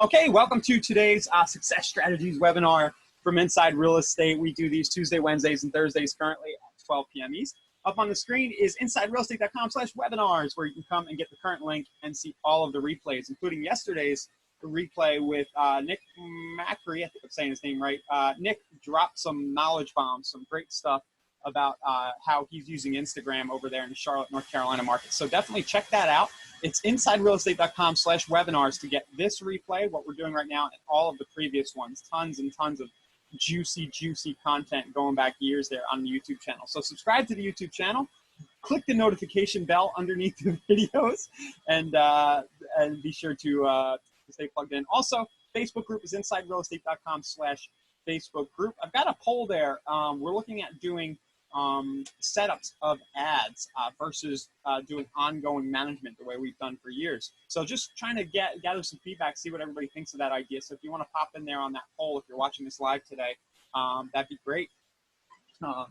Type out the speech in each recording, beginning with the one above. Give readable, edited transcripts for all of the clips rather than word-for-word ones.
Okay, welcome to today's Success Strategies webinar from Inside Real Estate. We do these Tuesday, Wednesdays, and Thursdays currently at 12 p.m. East. Up on the screen is insiderealestate.com/webinars, where you can come and get the current link and see all of the replays, including yesterday's replay with Nick Macri. I think I'm saying his name right. Nick dropped some knowledge bombs, some great stuff about how he's using Instagram over there in the Charlotte, North Carolina market. So definitely check that out. It's insiderealestate.com/webinars to get this replay, what we're doing right now, and all of the previous ones. Tons and tons of juicy content going back years there on the YouTube channel. So subscribe to the YouTube channel, click the notification bell underneath the videos, and be sure to stay plugged in. Also, Facebook group is insiderealestate.com/Facebook group. I've got a poll there. We're looking at doing setups of ads versus doing ongoing management the way we've done for years. So just trying to gather some feedback, see what everybody thinks of that idea. So if you want to pop in there on that poll, if you're watching this live today, that'd be great.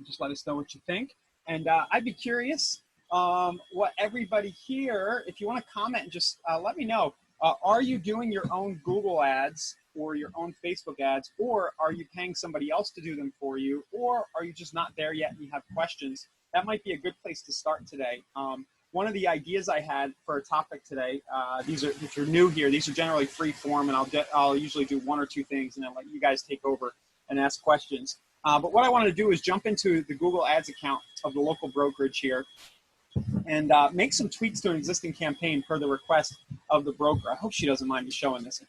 Just let us know what you think. And I'd be curious what everybody here, if you want to comment, just let me know. Are you doing your own Google ads or your own Facebook ads, or are you paying somebody else to do them for you, or are you just not there yet and you have questions? That might be a good place to start today. One of the ideas I had for a topic today, if you're new here, these are generally free form, and I'll usually do one or two things and then let you guys take over and ask questions. But what I wanted to do is jump into the Google Ads account of the local brokerage here and make some tweaks to an existing campaign per the request of the broker. I hope she doesn't mind me showing this.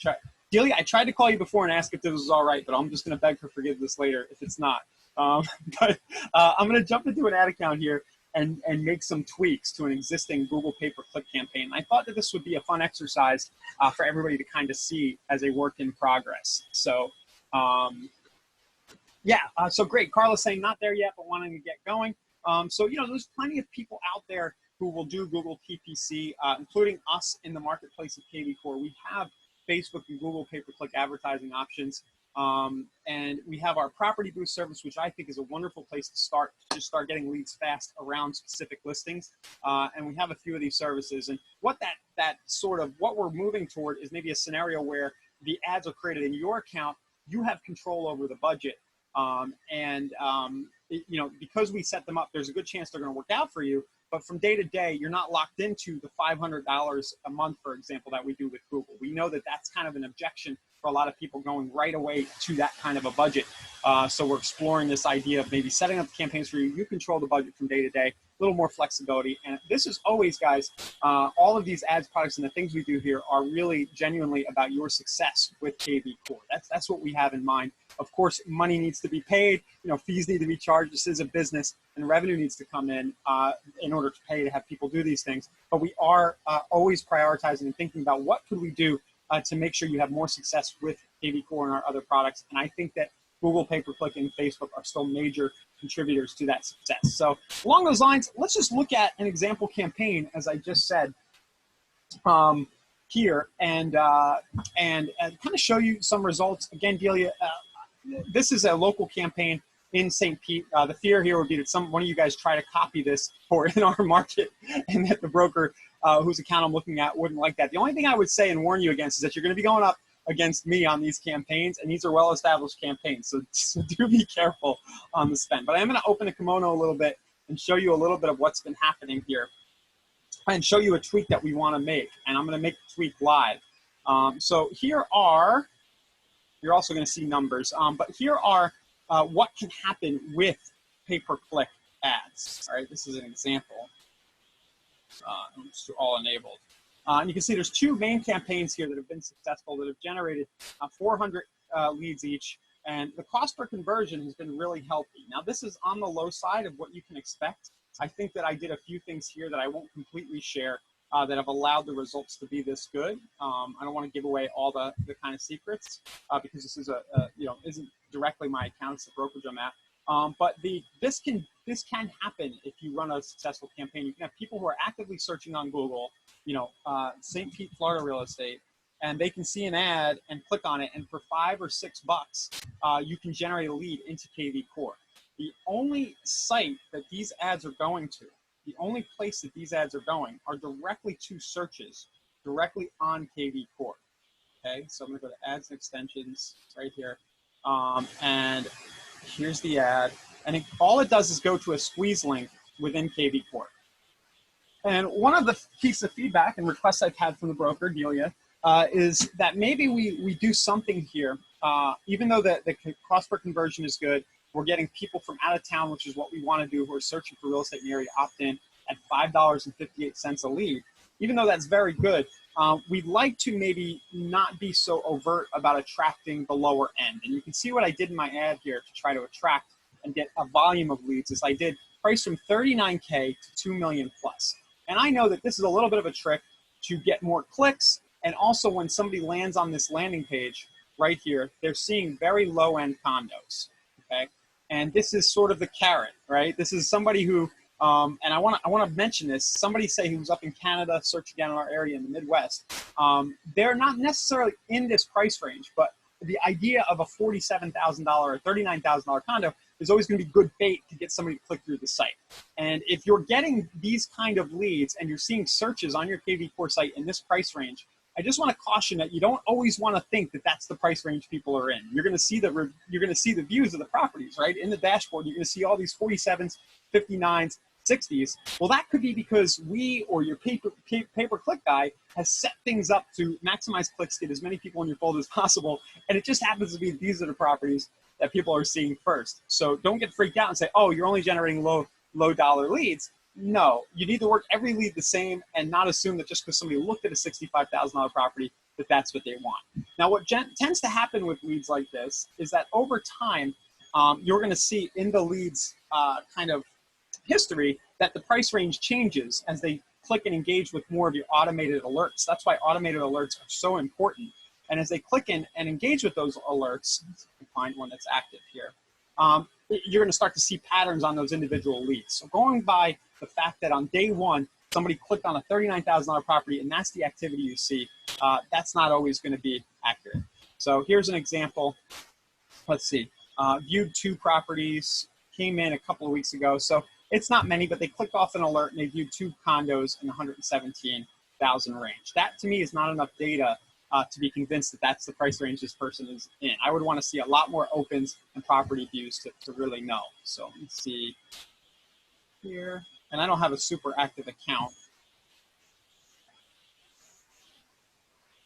Delia, I tried to call you before and ask if this was all right, but I'm just going to beg for forgiveness later if it's not. I'm going to jump into an ad account here and make some tweaks to an existing Google pay-per-click campaign. I thought that this would be a fun exercise for everybody to kind of see as a work in progress. So, so great. Carla's saying not there yet, but wanting to get going. So, there's plenty of people out there who will do Google PPC, including us in the marketplace of KV Core. We have Facebook and Google pay-per-click advertising options. And we have our property boost service, which I think is a wonderful place to start, just start getting leads fast around specific listings. And we have a few of these services. And what what we're moving toward is maybe a scenario where the ads are created in your account, you have control over the budget. Because we set them up, there's a good chance they're going to work out for you. But from day to day, you're not locked into the $500 a month, for example, that we do with Google. We know that that's kind of an objection for a lot of people going right away to that kind of a budget. So we're exploring this idea of maybe setting up the campaigns for you. You control the budget from day to day, a little more flexibility. And this is always, guys, all of these ads products and the things we do here are really genuinely about your success with KV Core. That's what we have in mind. Of course, money needs to be paid. Fees need to be charged. This is a business, and revenue needs to come in order to pay to have people do these things. But we are always prioritizing and thinking about what could we do to make sure you have more success with KV Core and our other products. And I think that Google pay-per-click and Facebook are still major contributors to that success. So along those lines, let's just look at an example campaign, as I just said here, and kind of show you some results. Again, Delia, this is a local campaign in St. Pete. The fear here would be that one of you guys try to copy this in our market, and that the broker whose account I'm looking at wouldn't like that. The only thing I would say and warn you against is that you're going to be going up against me on these campaigns, and these are well-established campaigns, so do be careful on the spend. But I'm going to open a kimono a little bit and show you a little bit of what's been happening here and show you a tweak that we want to make, and I'm going to make the tweak live. So here are, you're also going to see numbers, but here are what can happen with pay-per-click ads. All right, this is an example. It's all enabled. And you can see there's two main campaigns here that have been successful, that have generated 400 leads each, and the cost per conversion has been really healthy. Now, this is on the low side of what you can expect. I think that I did a few things here that I won't completely share that have allowed the results to be this good. I don't want to give away all the kind of secrets because this is isn't directly my account, it's the brokerage I'm at. But this can happen if you run a successful campaign. You can have people who are actively searching on Google, St. Pete, Florida real estate, and they can see an ad and click on it, and for $5 or $6, you can generate a lead into KV Core. The only site that these ads are going to, the only place that these ads are going, are directly to searches, directly on KV Core. Okay, so I'm gonna go to ads and extensions right here. And here's the ad. And all it does is go to a squeeze link within KV Core. And one of the pieces of feedback and requests I've had from the broker, Delia, is that maybe we do something here. Even though the cost per conversion is good, we're getting people from out of town, which is what we want to do, who are searching for real estate in the area, opt in at $5.58 a lead. Even though that's very good, we'd like to maybe not be so overt about attracting the lower end. And you can see what I did in my ad here to try to attract and get a volume of leads is I did price from 39K to 2 million plus. And I know that this is a little bit of a trick to get more clicks. And also when somebody lands on this landing page right here, they're seeing very low end condos, okay? And this is sort of the carrot, right? This is somebody who, and I want to mention this, somebody say who was up in Canada, searching down in our area in the Midwest. They're not necessarily in this price range, but the idea of a $47,000 or $39,000 condo is always going to be good bait to get somebody to click through the site. And if you're getting these kind of leads and you're seeing searches on your KV Core site in this price range, I just want to caution that you don't always want to think that that's the price range people are in. You're going to see the views of the properties, right? In the dashboard, you're going to see all these 47s, 59s, 60s. Well, that could be because we or your pay-per-click guy has set things up to maximize clicks, get as many people in your fold as possible, and it just happens to be these are the properties that people are seeing first. So don't get freaked out and say, oh, you're only generating low dollar leads. No, you need to work every lead the same and not assume that just because somebody looked at a $65,000 property that that's what they want. Now, what tends to happen with leads like this is that over time, you're going to see in the leads kind of history that the price range changes as they click and engage with more of your automated alerts. That's why automated alerts are so important. And as they click in and engage with those alerts, let's find one that's active here, you're going to start to see patterns on those individual leads. So going by the fact that on day one, somebody clicked on a $39,000 property and that's the activity you see, that's not always going to be accurate. So here's an example. Let's see. Viewed 2 properties, came in a couple of weeks ago. So it's not many, but they clicked off an alert and they viewed 2 condos in the 117,000 range. That to me is not enough data to be convinced that that's the price range this person is in. I would want to see a lot more opens and property views to really know. So let me see here. And I don't have a super active account.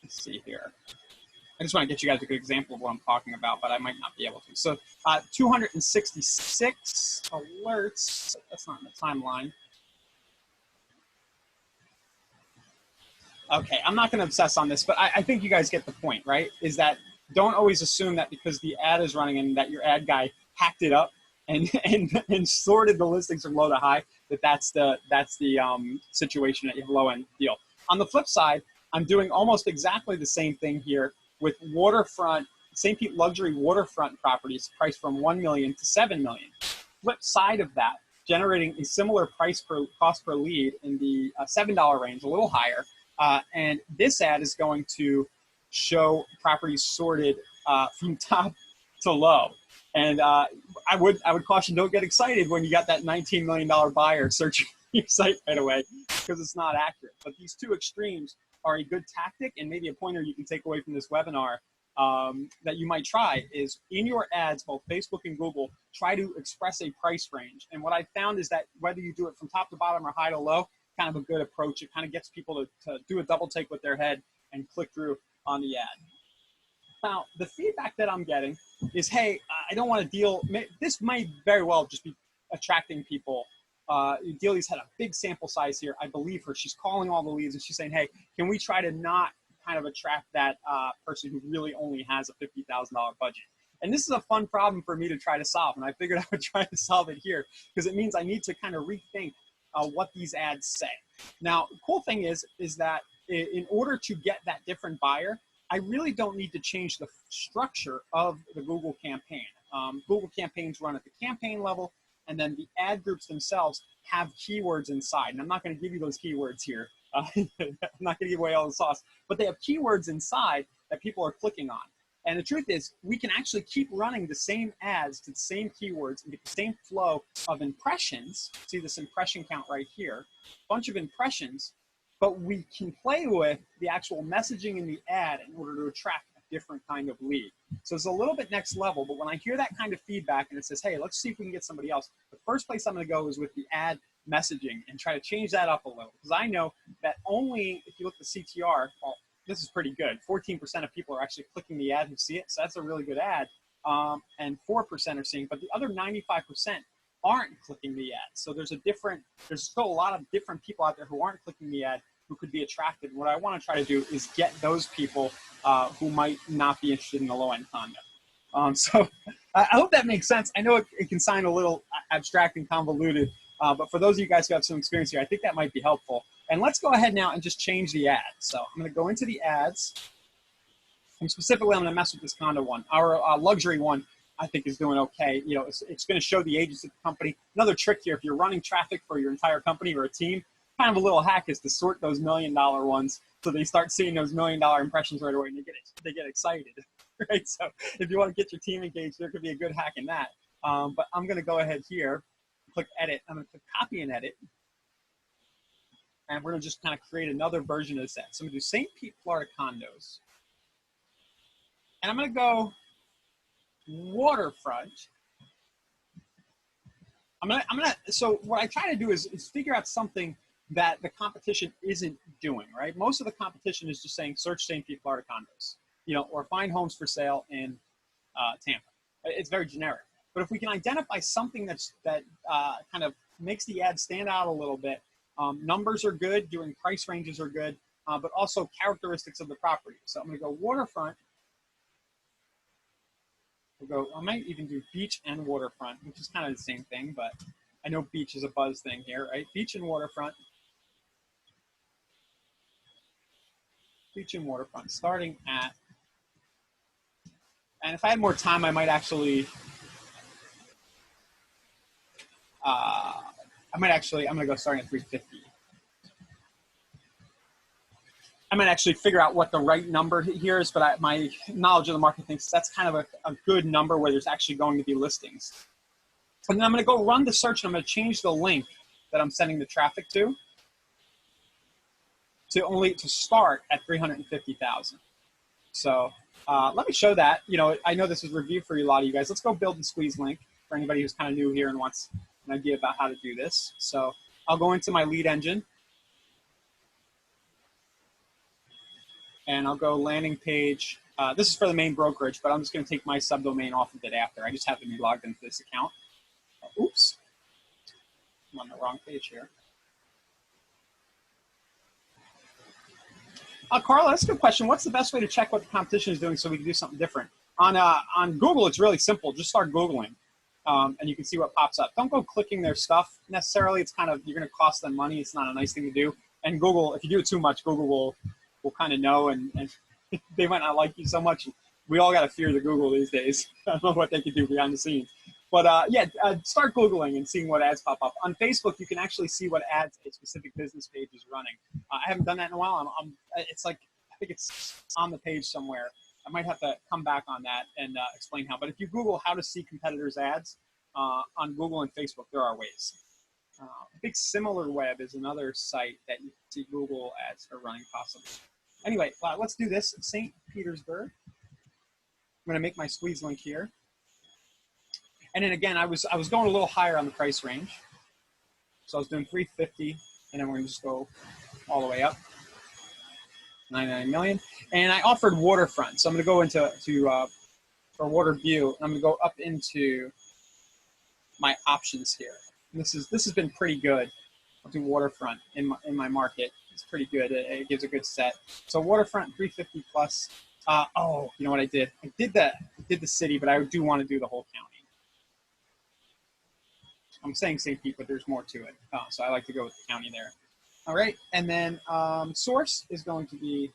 Let's see here. I just want to get you guys a good example of what I'm talking about, but I might not be able to. So 266 alerts. That's not in the timeline. Okay, I'm not going to obsess on this, but I think you guys get the point, right? Is that don't always assume that because the ad is running and that your ad guy hacked it up and sorted the listings from low to high, that's the situation that you have low end deal. On the flip side, I'm doing almost exactly the same thing here with waterfront, St. Pete luxury waterfront properties priced from 1 million to 7 million. Flip side of that, generating a similar cost per lead in the $7 range, a little higher. And this ad is going to show properties sorted from top to low. And I would caution, don't get excited when you got that $19 million buyer searching your site right away, because it's not accurate. But these two extremes are a good tactic, and maybe a pointer you can take away from this webinar that you might try is in your ads, both Facebook and Google, try to express a price range. And what I found is that whether you do it from top to bottom or high to low, kind of a good approach. It kind of gets people to do a double take with their head and click through on the ad. Now, the feedback that I'm getting is, hey, I don't want to deal, this might very well just be attracting people. Delia's had a big sample size here. I believe her. She's calling all the leads and she's saying, hey, can we try to not kind of attract that person who really only has a $50,000 budget? And this is a fun problem for me to try to solve. And I figured I would try to solve it here because it means I need to kind of rethink what these ads say. Now, the cool thing is that in order to get that different buyer, I really don't need to change the structure of the Google campaign. Google campaigns run at the campaign level, and then the ad groups themselves have keywords inside. And I'm not going to give you those keywords here. I'm not going to give away all the sauce, but they have keywords inside that people are clicking on. And the truth is, we can actually keep running the same ads to the same keywords and get the same flow of impressions. See this impression count right here, bunch of impressions, but we can play with the actual messaging in the ad in order to attract a different kind of lead. So it's a little bit next level, but when I hear that kind of feedback and it says, hey, let's see if we can get somebody else, the first place I'm going to go is with the ad messaging and try to change that up a little, because I know that only if you look at the CTR, well, this is pretty good. 14% of people are actually clicking the ad who see it, so that's a really good ad. And 4% are seeing, but the other 95% aren't clicking the ad. So there's still a lot of different people out there who aren't clicking the ad who could be attracted. What I want to try to do is get those people who might not be interested in the low-end condo. So I hope that makes sense. I know it can sound a little abstract and convoluted, but for those of you guys who have some experience here, I think that might be helpful. And let's go ahead now and just change the ad. So I'm going to go into the ads. And specifically, I'm going to mess with this condo one. Our luxury one, I think, is doing okay. You know, it's going to show the agents of the company. Another trick here, if you're running traffic for your entire company or a team, kind of a little hack is to sort those $1 million ones so they start seeing those $1 million impressions right away and they get excited, right? So if you want to get your team engaged, there could be a good hack in that. But I'm going to go ahead here, click edit. I'm going to click copy and edit. And we're going to just kind of create another version of this ad. So I'm going to do St. Pete, Florida condos. And I'm going to go waterfront. So what I try to do is figure out something that the competition isn't doing, right? Most of the competition is just saying, search St. Pete, Florida condos, you know, or find homes for sale in Tampa. It's very generic. But if we can identify something that kind of makes the ad stand out a little bit, numbers are good, doing price ranges are good, but also characteristics of the property. So I'm going to go waterfront. I might even do beach and waterfront, which is kind of the same thing, but I know beach is a buzz thing here, right? Beach and waterfront. Beach and waterfront, starting at, and if I had more time, I might actually, I'm going to go starting at 350. I might actually figure out what the right number here is, but my knowledge of the market thinks that's kind of a good number where there's actually going to be listings. And then I'm going to go run the search, and I'm going to change the link that I'm sending the traffic to start at 350,000. So let me show that. You know, I know this is review for a lot of you guys. Let's go build and squeeze link for anybody who's kind of new here and wants an idea about how to do this. So I'll go into my lead engine. And I'll go landing page. This is for the main brokerage, but I'm just going to take my subdomain off of it after. I just have to be logged into this account. Oops. I'm on the wrong page here. Carla, that's a good question. What's the best way to check what the competition is doing so we can do something different? On Google, it's really simple. Just start Googling, and you can see what pops up. Don't go clicking their stuff necessarily. It's kind of, you're going to cost them money. It's not a nice thing to do. And Google, if you do it too much, Google will kind of know, and they might not like you so much. We all got to fear the Google these days. I don't know what they can do behind the scenes. But start Googling and seeing what ads pop up. On Facebook, you can actually see what ads a specific business page is running. I haven't done that in a while. It's like, I think it's on the page somewhere. I might have to come back on that and explain how. But if you Google how to see competitors' ads on Google and Facebook, there are ways. Big Similar Web is another site that you can see Google ads are running possibly. Anyway, let's do this. St. Petersburg. I'm going to make my squeeze link here. And then again, I was going a little higher on the price range. So I was doing 350, and then we're going to just go all the way up. 99 million. And I offered waterfront. So I'm going to go into for water view. And I'm going to go up into my options here. And this has been pretty good. I'll do waterfront in my market. It's pretty good. It gives a good set. So waterfront 350 plus. Oh, you know what I did? I did the city, but I do want to do the whole county. I'm saying St. Pete, but there's more to it. So I like to go with the county there. All right, and then source is going to be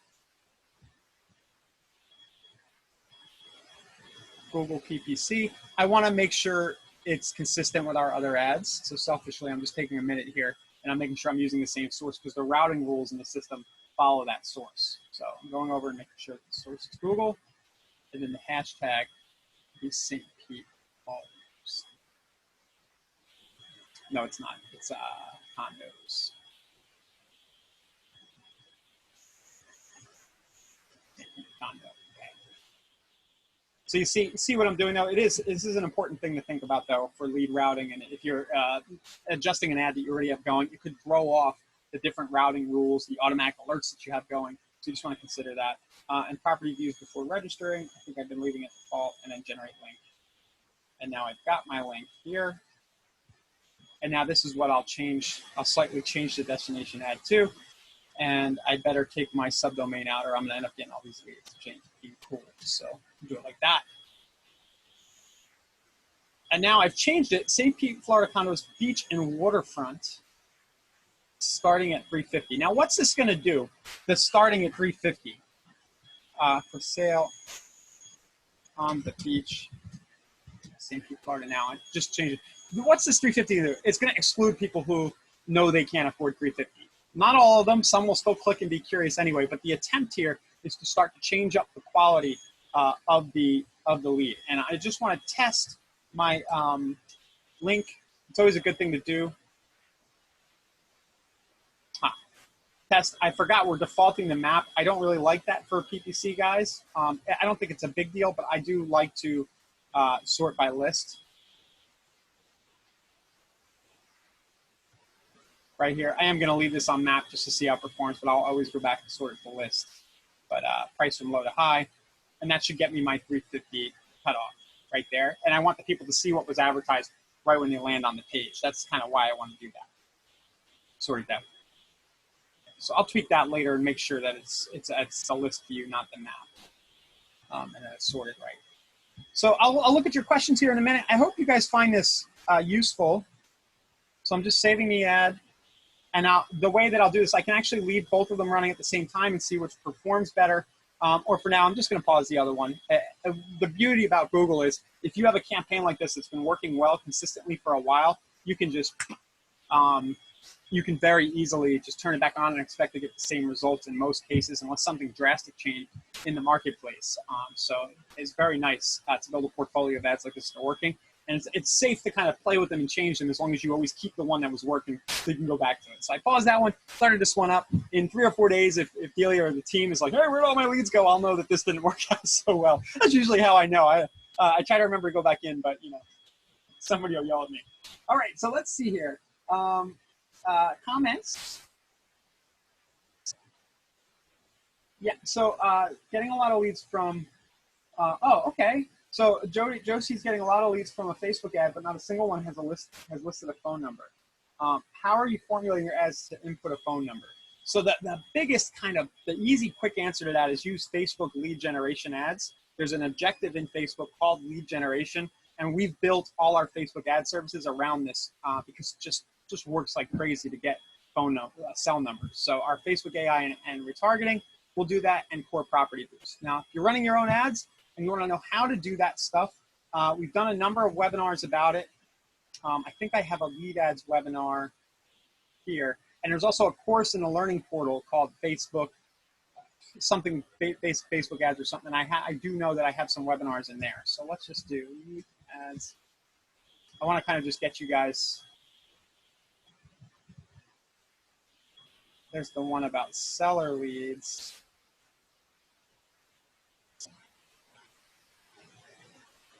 Google PPC. I want to make sure it's consistent with our other ads. So selfishly, I'm just taking a minute here, and I'm making sure I'm using the same source because the routing rules in the system follow that source. So I'm going over and making sure that the source is Google, and then the hashtag is St. Pete Falls. No, it's not. It's condos. condo. Okay. So you see what I'm doing now? This is an important thing to think about though for lead routing. And if you're adjusting an ad that you already have going, you could throw off the different routing rules, the automatic alerts that you have going. So you just want to consider that. And property views before registering. I think I've been leaving it default, and then generate link. And now I've got my link here. And now this is what I'll change. I'll slightly change the destination ad to. And I better take my subdomain out, or I'm going to end up getting all these leads to change to be cool. So do it like that. And now I've changed it. St. Pete, Florida condos, beach and waterfront, starting at 350. Now, what's this going to do? The starting at 350 for sale on the beach, St. Pete, Florida. Now I just changed it. What's this 350 do? It's going to exclude people who know they can't afford 350. Not all of them. Some will still click and be curious anyway. But the attempt here is to start to change up the quality of the lead. And I just want to test my link. It's always a good thing to do. Test. I forgot we're defaulting the map. I don't really like that for PPC guys. I don't think it's a big deal, but I do like to sort by list. Right here. I am going to leave this on map just to see how it performs, but I'll always go back and sort it to list. But price from low to high, and that should get me my 350 cutoff right there. And I want the people to see what was advertised right when they land on the page. That's kind of why I want to do that. Sort it that way. So I'll tweak that later and make sure that it's a list view, not the map, and then it's sorted right. So I'll look at your questions here in a minute. I hope you guys find this useful. So I'm just saving the ad. And now the way that I'll do this, I can actually leave both of them running at the same time and see which performs better. Or for now, I'm just going to pause the other one. The beauty about Google is if you have a campaign like this that's been working well consistently for a while, you can just, you can very easily just turn it back on and expect to get the same results in most cases unless something drastic changed in the marketplace. So it's very nice to build a portfolio of ads like this that are working. And it's safe to kind of play with them and change them as long as you always keep the one that was working so you can go back to it. So I paused that one, started this one up. In 3 or 4 days, if Delia or the team is like, hey, where'd all my leads go? I'll know that this didn't work out so well. That's usually how I know. I try to remember to go back in, but, you know, somebody will yell at me. All right, so let's see here. Comments. Yeah, so getting a lot of leads from, oh, okay. So Josie's getting a lot of leads from a Facebook ad, but not a single one has listed a phone number. How are you formulating your ads to input a phone number? So the biggest kind of, the easy, quick answer to that is use Facebook lead generation ads. There's an objective in Facebook called lead generation, and we've built all our Facebook ad services around this because it just works like crazy to get phone number, cell numbers. So our Facebook AI and retargeting will do that, and core property boost. Now, if you're running your own ads, and you want to know how to do that stuff, we've done a number of webinars about it. I think I have a lead ads webinar here. And there's also a course in the learning portal called Facebook, something Facebook ads or something. I do know that I have some webinars in there. So let's just do lead ads. I want to kind of just get you guys. There's the one about seller leads.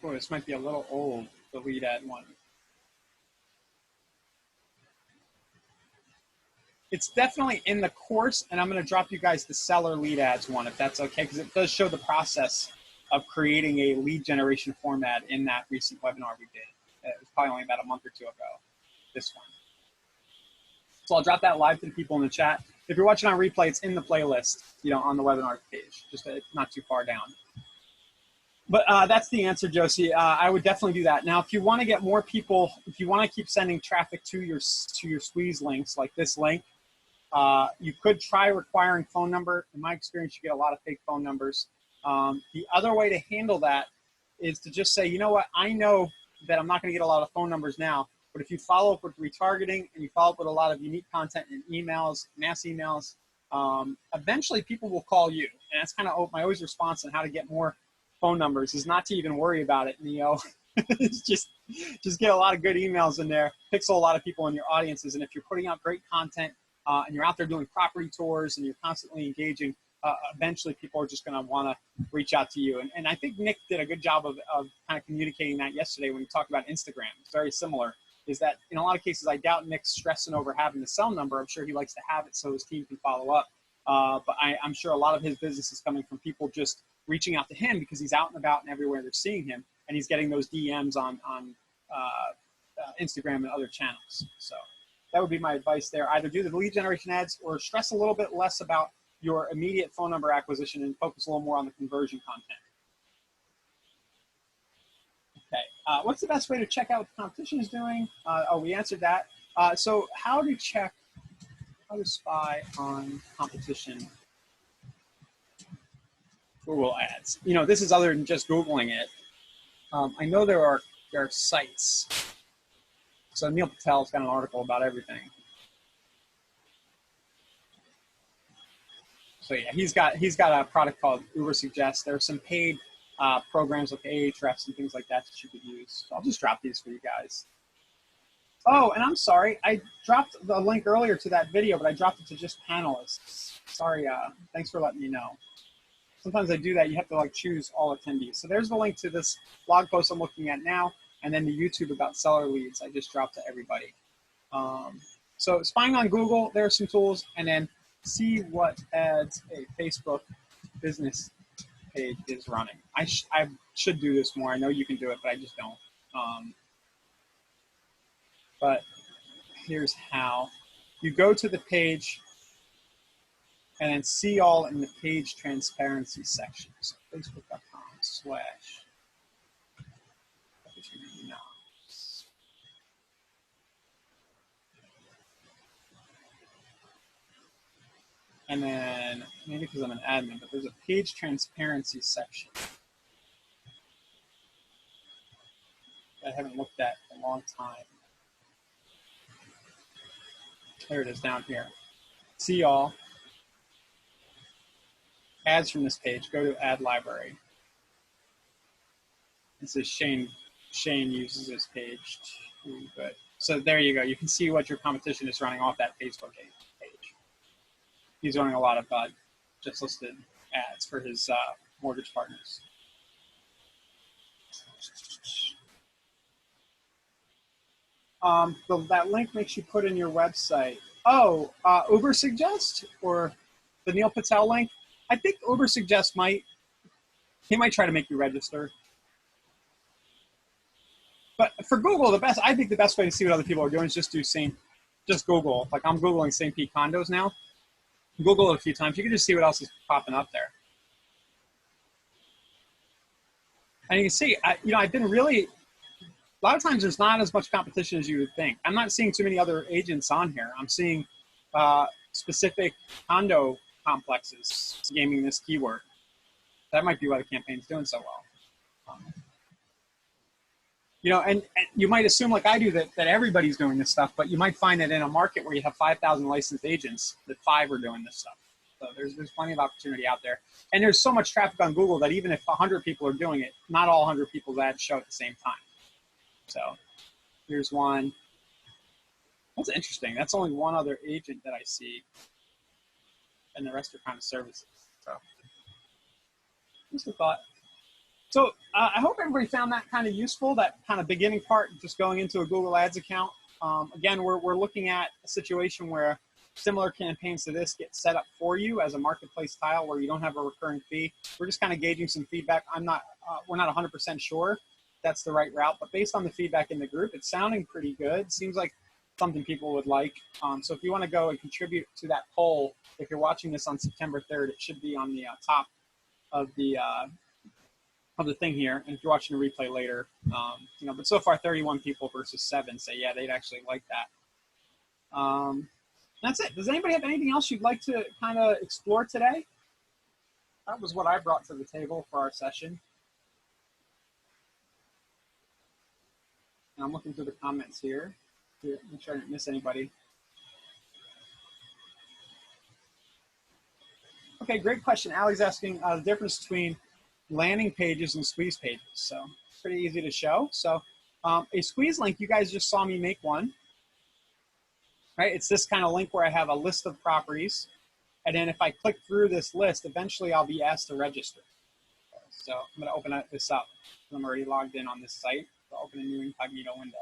Oh, this might be a little old, the lead ad one. It's definitely in the course, and I'm going to drop you guys the seller lead ads one, if that's okay, because it does show the process of creating a lead generation format in that recent webinar we did. It was probably only about a month or two ago, this one. So I'll drop that live to the people in the chat. If you're watching on replay, it's in the playlist, you know, on the webinar page, just not too far down. But that's the answer, Josie. I would definitely do that. Now, if you want to get more people, if you want to keep sending traffic to your squeeze links, like this link, you could try requiring phone number. In my experience, you get a lot of fake phone numbers. The other way to handle that is to just say, you know what, I know that I'm not going to get a lot of phone numbers now, but if you follow up with retargeting and you follow up with a lot of unique content and emails, mass emails, eventually people will call you. And that's kind of my always response on how to get more phone numbers is not to even worry about it, Neo. It's just get a lot of good emails in there, pixel a lot of people in your audiences, and if you're putting out great content and you're out there doing property tours and you're constantly engaging eventually people are just going to want to reach out to you. And I think Nick did a good job of kind of communicating that yesterday when he talked about Instagram. It's very similar, is that in a lot of cases, I doubt Nick's stressing over having the cell number. I'm sure he likes to have it so his team can follow up. But I'm sure a lot of his business is coming from people just reaching out to him because he's out and about and everywhere they're seeing him, and he's getting those DMs on Instagram and other channels. So that would be my advice there. Either do the lead generation ads or stress a little bit less about your immediate phone number acquisition and focus a little more on the conversion content. Okay, what's the best way to check out what the competition is doing? Oh, we answered that. So how to spy on competition Google ads. You know, this is other than just Googling it. I know there are sites. So Neil Patel's got an article about everything. So yeah, he's got a product called Uber Suggest. There are some paid programs like Ahrefs and things like that you could use. So I'll just drop these for you guys. Oh, and I'm sorry, I dropped the link earlier to that video, but I dropped it to just panelists. Sorry, thanks for letting me know. Sometimes I do that. You have to like choose all attendees. So there's the link to this blog post I'm looking at now, and then the YouTube about seller leads I just dropped to everybody. So spying on Google, there are some tools, and then see what ads a Facebook business page is running. I should do this more. I know you can do it, but I just don't. But here's how. You go to the page and then see all in the page transparency section. So facebook.com/. And then, maybe because I'm an admin, but there's a page transparency section that I haven't looked at in a long time. There it is down here. See all. Ads from this page. Go to ad library. This is Shane uses this page too, but so there you go. You can see what your competition is running off that Facebook page. He's running a lot of just listed ads for his mortgage partners. That link makes you put in your website. Oh, Uber Suggest or the Neil Patel link? I think Uber Suggest might try to make you register. But for Google, I think the best way to see what other people are doing is just Google. Like I'm Googling St. Pete condos now. Google it a few times. You can just see what else is popping up there. And you can see, I've been really, a lot of times there's not as much competition as you would think. I'm not seeing too many other agents on here. I'm seeing specific condo complexes gaming this keyword. That might be why the campaign's doing so well. And you might assume like I do that everybody's doing this stuff, but you might find that in a market where you have 5,000 licensed agents, that 5 are doing this stuff. So there's plenty of opportunity out there. And there's so much traffic on Google that even if 100 people are doing it, not all 100 people's ads show at the same time. So here's one. That's interesting. That's only one other agent that I see. And the rest are kind of services. So just a thought. So I hope everybody found that kind of useful, that kind of beginning part, just going into a Google Ads account. Again, we're looking at a situation where similar campaigns to this get set up for you as a marketplace tile where you don't have a recurring fee. We're just kind of gauging some feedback. We're not 100% sure that's the right route, but based on the feedback in the group, it's sounding pretty good. Seems like something people would like. So if you want to go and contribute to that poll, if you're watching this on September 3rd, it should be on the top of the thing here. And if you're watching a replay later, but so far 31 people versus 7 say, yeah, they'd actually like that. That's it. Does anybody have anything else you'd like to kind of explore today? That was what I brought to the table for our session. And I'm looking through the comments here to make sure I didn't miss anybody. Okay, great question. Allie's asking the difference between landing pages and squeeze pages. So pretty easy to show. So a squeeze link, you guys just saw me make one. Right? It's this kind of link where I have a list of properties And then if I click through this list, eventually I'll be asked to register. So I'm going to open this up. I'm already logged in on this site. So I'll open a new incognito window.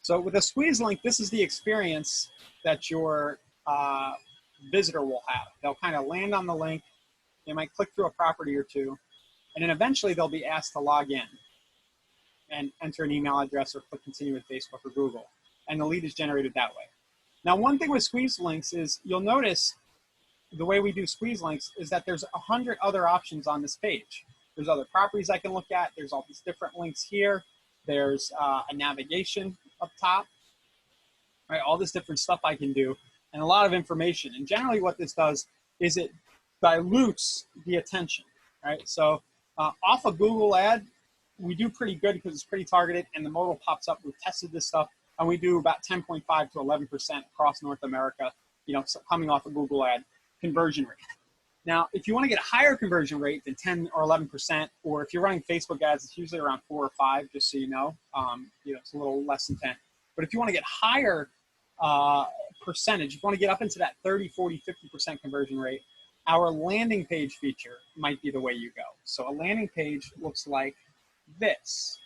So with a squeeze link, this is the experience that your visitor will have. They'll kind of land on the link. They might click through a property or two. And then eventually they'll be asked to log in and enter an email address or click continue with Facebook or Google. And the lead is generated that way. Now, one thing with squeeze links is you'll notice the way we do squeeze links is that there's 100 other options on this page. There's other properties I can look at. There's all these different links here. There's a navigation up top, right? All this different stuff I can do and a lot of information. And generally what this does is it dilutes the attention, right? So off a Google ad, we do pretty good because it's pretty targeted and the modal pops up. We've tested this stuff and we do about 10.5 to 11% across North America, you know, so coming off a Google ad conversion rate. Now, if you want to get a higher conversion rate than 10 or 11%, or if you're running Facebook ads, it's usually around 4 or 5, just so you know. You know, it's a little less than 10. But if you want to get higher percentage, if you want to get up into that 30, 40, 50% conversion rate, our landing page feature might be the way you go. So a landing page looks like this.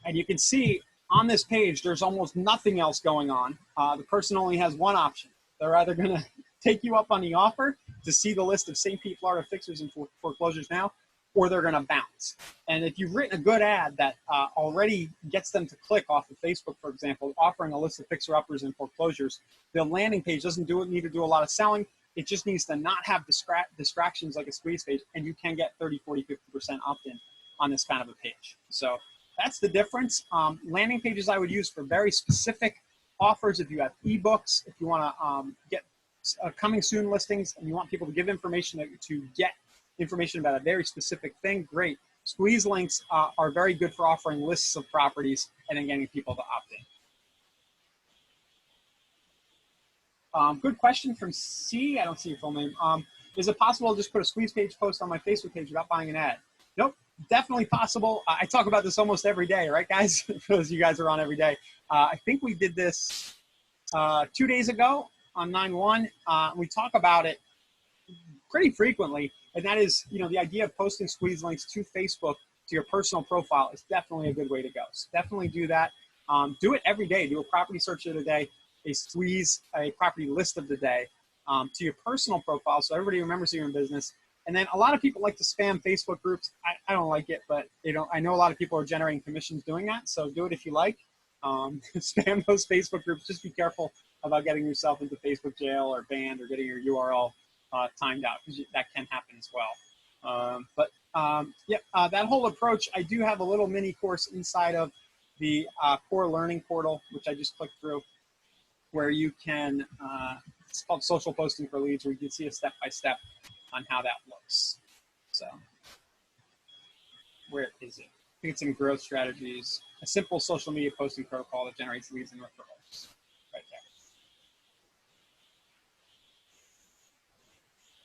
And you can see on this page, there's almost nothing else going on. The person only has one option. They're either going to take you up on the offer to see the list of St. Pete, Florida fixers and foreclosures now, or they're going to bounce. And if you've written a good ad that already gets them to click off of Facebook, for example, offering a list of fixer-uppers and foreclosures, the landing page doesn't need to do a lot of selling. It just needs to not have distractions like a squeeze page, and you can get 30, 40, 50% opt-in on this kind of a page. So that's the difference. Landing pages I would use for very specific offers. If you have ebooks, if you want to get coming soon listings and you want people to give information to get information about a very specific thing, great. Squeeze links are very good for offering lists of properties and then getting people to opt in. Good question from C. I don't see your full name. Is it possible to just put a squeeze page post on my Facebook page without buying an ad? Nope, definitely possible. I talk about this almost every day, right, guys? For those of you guys are on every day. I think we did this 2 days ago on 9/1. We talk about it pretty frequently, and that is, you know, the idea of posting squeeze links to Facebook to your personal profile is definitely a good way to go. So definitely do that. Do it every day. Do a property search of the day, a property list of the day to your personal profile so everybody remembers you're in business. And then a lot of people like to spam Facebook groups. I don't like it, but I know a lot of people are generating commissions doing that, so do it if you like. Spam those Facebook groups. Just be careful about getting yourself into Facebook jail or banned or getting your URL timed out, because that can happen as well. That whole approach, I do have a little mini course inside of the core learning portal, which I just clicked through, where you can, it's called Social Posting for Leads, where you can see a step-by-step on how that looks. So where is it? I think it's in Growth Strategies, a simple social media posting protocol that generates leads and referrals. Right there.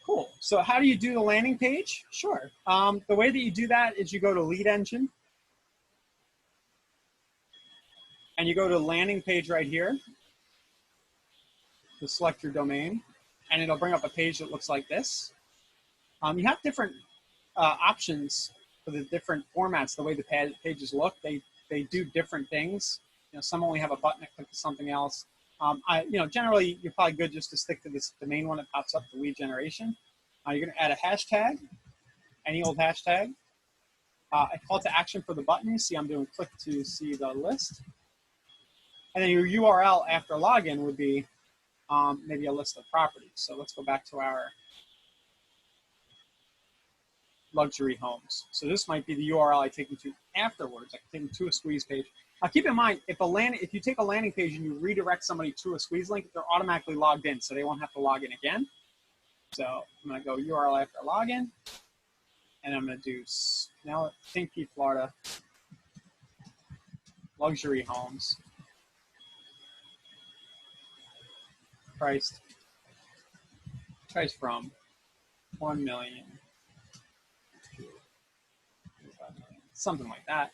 Cool. So how do you do the landing page? Sure. The way that you do that is you go to Lead Engine, and you go to landing page right here. You select your domain, and it'll bring up a page that looks like this. You have different options for the different formats. The way the pages look, they do different things. You know, some only have a button that clicks to something else. Generally, you're probably good just to stick to the main one that pops up, the lead generation. You're going to add a hashtag, any old hashtag. A call to action for the button. You see I'm doing click to see the list. And then your URL after login would be maybe a list of properties. So let's go back to our luxury homes. So this might be the URL I take them to afterwards. I can take them to a squeeze page. Now keep in mind, if you take a landing page and you redirect somebody to a squeeze link, they're automatically logged in, so they won't have to log in again. So I'm going to go URL after login, and I'm going to do now St. Pete, Florida, luxury homes, priced from 1 million. Something like that.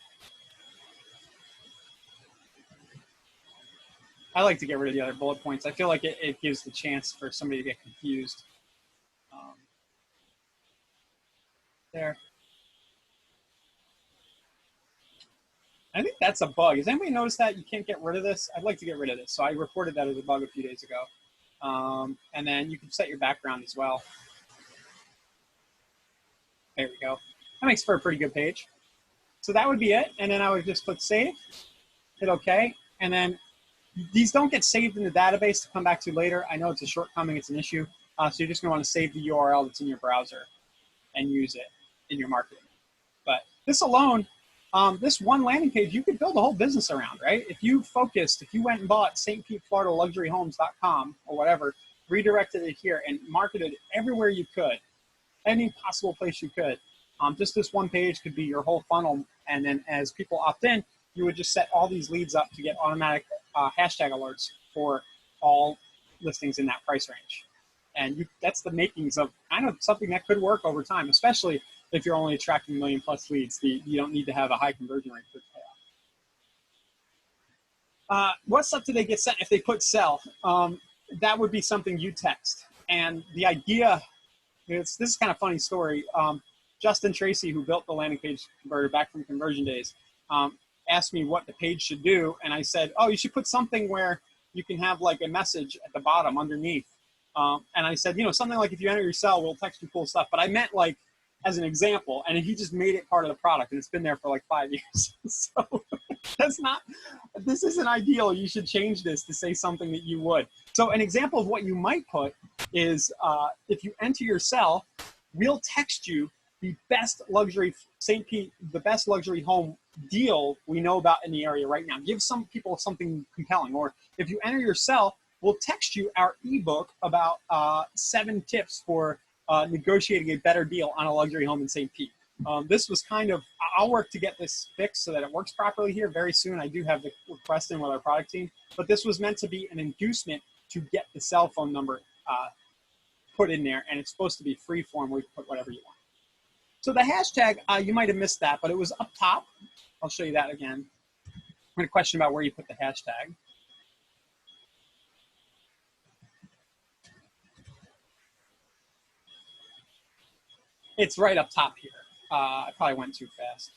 I like to get rid of the other bullet points. I feel like it gives the chance for somebody to get confused there. I think that's a bug. Has anybody noticed that you can't get rid of this? I'd like to get rid of this. So I reported that as a bug a few days ago. And then you can set your background as well. There we go. That makes for a pretty good page. So that would be it. And then I would just click save, hit OK. And then these don't get saved in the database to come back to later. I know it's a shortcoming, it's an issue. So you're just going to want to save the URL that's in your browser and use it in your marketing. But this alone, this one landing page, you could build a whole business around, right? If you focused, if you went and bought St. Pete, Florida luxuryhomes.com or whatever, redirected it here and marketed everywhere you could, any possible place you could. Just this one page could be your whole funnel. And then as people opt in, you would just set all these leads up to get automatic hashtag alerts for all listings in that price range. And that's the makings of kind of something that could work over time, especially if you're only attracting 1 million plus leads. You don't need to have a high conversion rate for payoff. What stuff do they get sent if they put sell? That would be something you text. And the idea, this is kind of a funny story. Justin Tracy, who built the landing page converter back from conversion days, asked me what the page should do. And I said, oh, you should put something where you can have like a message at the bottom underneath. And I said, something like if you enter your cell, we'll text you cool stuff. But I meant like as an example, and he just made it part of the product, and it's been there for like 5 years. So this isn't ideal. You should change this to say something that you would. So an example of what you might put is if you enter your cell, we'll text you the best luxury St. Pete, the best luxury home deal we know about in the area right now. Give some people something compelling. Or if you enter your cell, we'll text you our ebook about 7 tips for negotiating a better deal on a luxury home in St. Pete. This was kind of, I'll work to get this fixed so that it works properly here very soon. I do have the request in with our product team, but this was meant to be an inducement to get the cell phone number put in there, and it's supposed to be free form where you can put whatever you want. So the hashtag, you might have missed that, but it was up top. I'll show you that again. I'm going to question about where you put the hashtag. It's right up top here. I probably went too fast.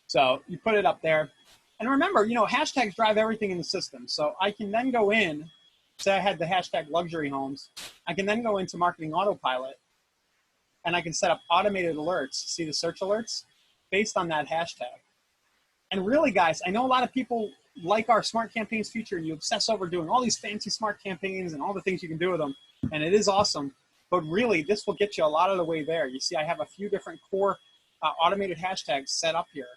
So you put it up there. And remember, hashtags drive everything in the system. So I can then go in, say I had the hashtag luxury homes. I can then go into marketing autopilot, and I can set up automated alerts. See the search alerts based on that hashtag. And really, guys, I know a lot of people like our smart campaigns feature, and you obsess over doing all these fancy smart campaigns and all the things you can do with them. And it is awesome. But really, this will get you a lot of the way there. You see, I have a few different core automated hashtags set up here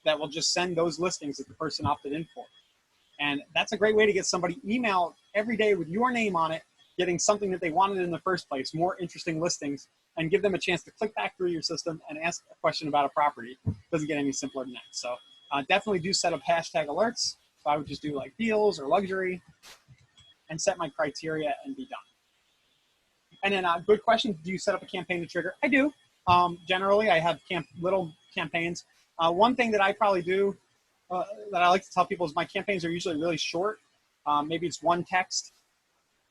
that will just send those listings that the person opted in for. And that's a great way to get somebody email every day with your name on it, getting something that they wanted in the first place, more interesting listings, and give them a chance to click back through your system and ask a question about a property. Doesn't get any simpler than that. So definitely do set up hashtag alerts. So I would just do like deals or luxury and set my criteria and be done. And then good question, do you set up a campaign to trigger? I do. Generally, I have little campaigns. One thing that I probably do that I like to tell people is my campaigns are usually really short. Maybe it's one text,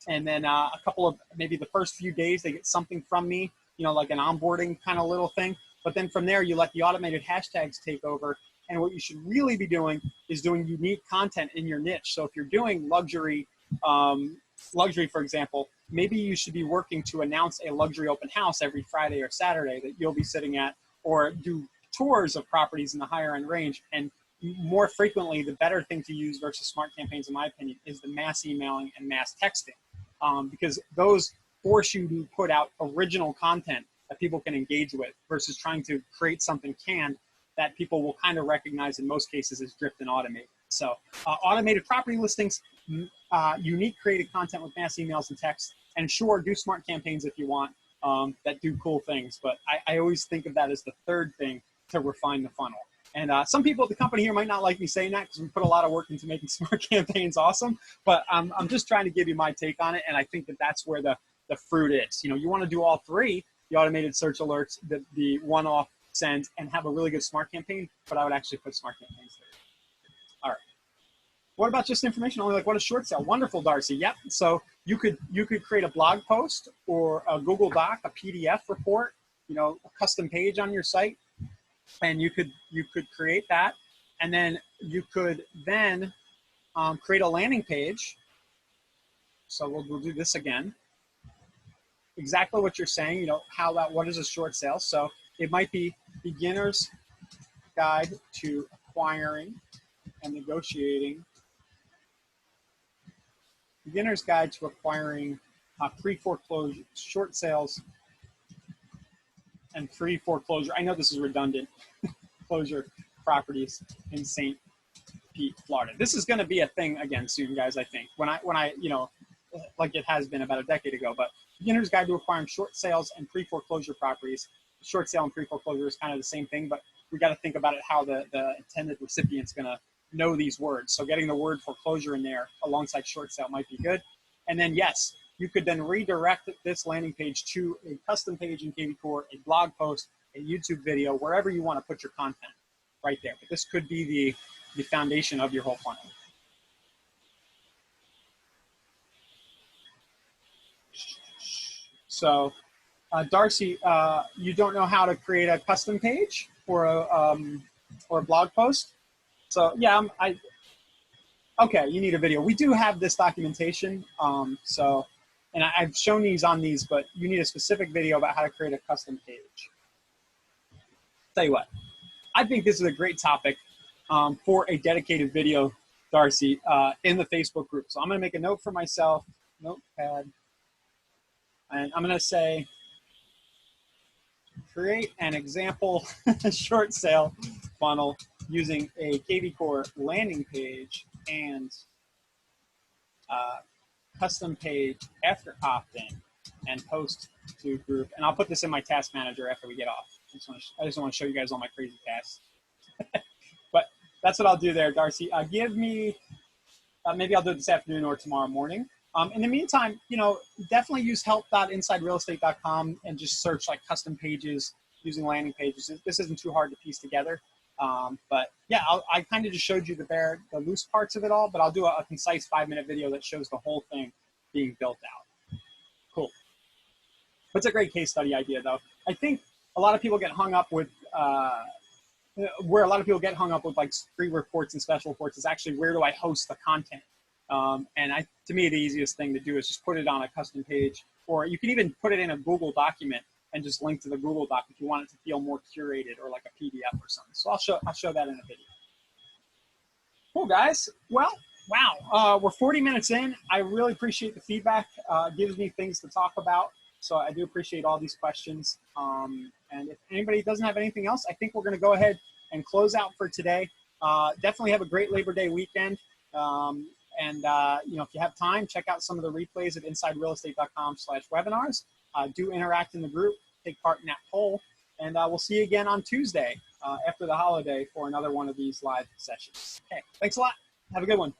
and then a couple of, maybe the first few days they get something from me, like an onboarding kind of little thing. But then from there, you let the automated hashtags take over. And what you should really be doing is doing unique content in your niche. So if you're doing luxury, for example, maybe you should be working to announce a luxury open house every Friday or Saturday that you'll be sitting at, or do tours of properties in the higher end range. And more frequently, the better thing to use versus smart campaigns, in my opinion, is the mass emailing and mass texting, because those force you to put out original content that people can engage with versus trying to create something canned that people will kind of recognize in most cases as drift and automated. So automated property listings, unique created content with mass emails and text, and sure, do smart campaigns if you want that do cool things. But I always think of that as the third thing to refine the funnel. And some people at the company here might not like me saying that because we put a lot of work into making smart campaigns awesome. But I'm just trying to give you my take on it. And I think that that's where the fruit is. You want to do all three, the automated search alerts, the one-off send, and have a really good smart campaign. But I would actually put smart campaigns there. All right. What about just information only? Like, what is short sale? Wonderful, Darcy. Yep. So you could create a blog post or a Google Doc, a PDF report, you know, a custom page on your site, and you could create that, and then you could then create a landing page. So we'll do this again. Exactly what you're saying, you know, what is a short sale? So it might be beginner's guide to acquiring and negotiating. Beginner's guide to acquiring pre-foreclosure, short sales and pre-foreclosure. I know this is redundant. Closure properties in St. Pete, Florida. This is going to be a thing again soon, guys. I think when I you know, like it has been about a decade ago, but beginner's guide to acquiring short sales and pre-foreclosure properties. Short sale and pre-foreclosure is kind of the same thing, but we got to think about it how the intended recipient's going to know these words. So getting the word foreclosure in there alongside short sale might be good. And then yes, you could then redirect this landing page to a custom page in KV Core, a blog post, a YouTube video, wherever you want to put your content right there. But this could be the foundation of your whole funnel. So Darcy, you don't know how to create a custom page or a blog post? So yeah, okay, you need a video. We do have this documentation. And I've shown these on these, but you need a specific video about how to create a custom page. Tell you what, I think this is a great topic for a dedicated video, Darcy, in the Facebook group. So I'm going to make a note for myself, notepad, and I'm going to say, create an example short sale funnel using a KV Core landing page and custom page after opt-in and post to group. And I'll put this in my task manager after we get off. I just want to show you guys all my crazy tasks. But that's what I'll do there, Darcy. Give me, maybe I'll do it this afternoon or tomorrow morning. In the meantime, you know, definitely use help.insiderealestate.com and just search like custom pages using landing pages. This isn't too hard to piece together. But yeah, I kind of just showed you the loose parts of it all, but I'll do a concise 5-minute video that shows the whole thing being built out. Cool. It's a great case study idea though. I think a lot of people get hung up with, where a lot of people get hung up with like free reports and special reports is actually where do I host the content? And to me, the easiest thing to do is just put it on a custom page, or you can even put it in a Google document and just link to the Google Doc if you want it to feel more curated or like a PDF or something. So I'll show that in a video. Cool, guys. Well, wow. We're 40 minutes in. I really appreciate the feedback. It gives me things to talk about. So I do appreciate all these questions. And if anybody doesn't have anything else, I think we're going to go ahead and close out for today. Definitely have a great Labor Day weekend. And you know, if you have time, check out some of the replays at insiderealestate.com/webinars. Do interact in the group, take part in that poll, and we'll see you again on Tuesday after the holiday for another one of these live sessions. Okay, thanks a lot. Have a good one.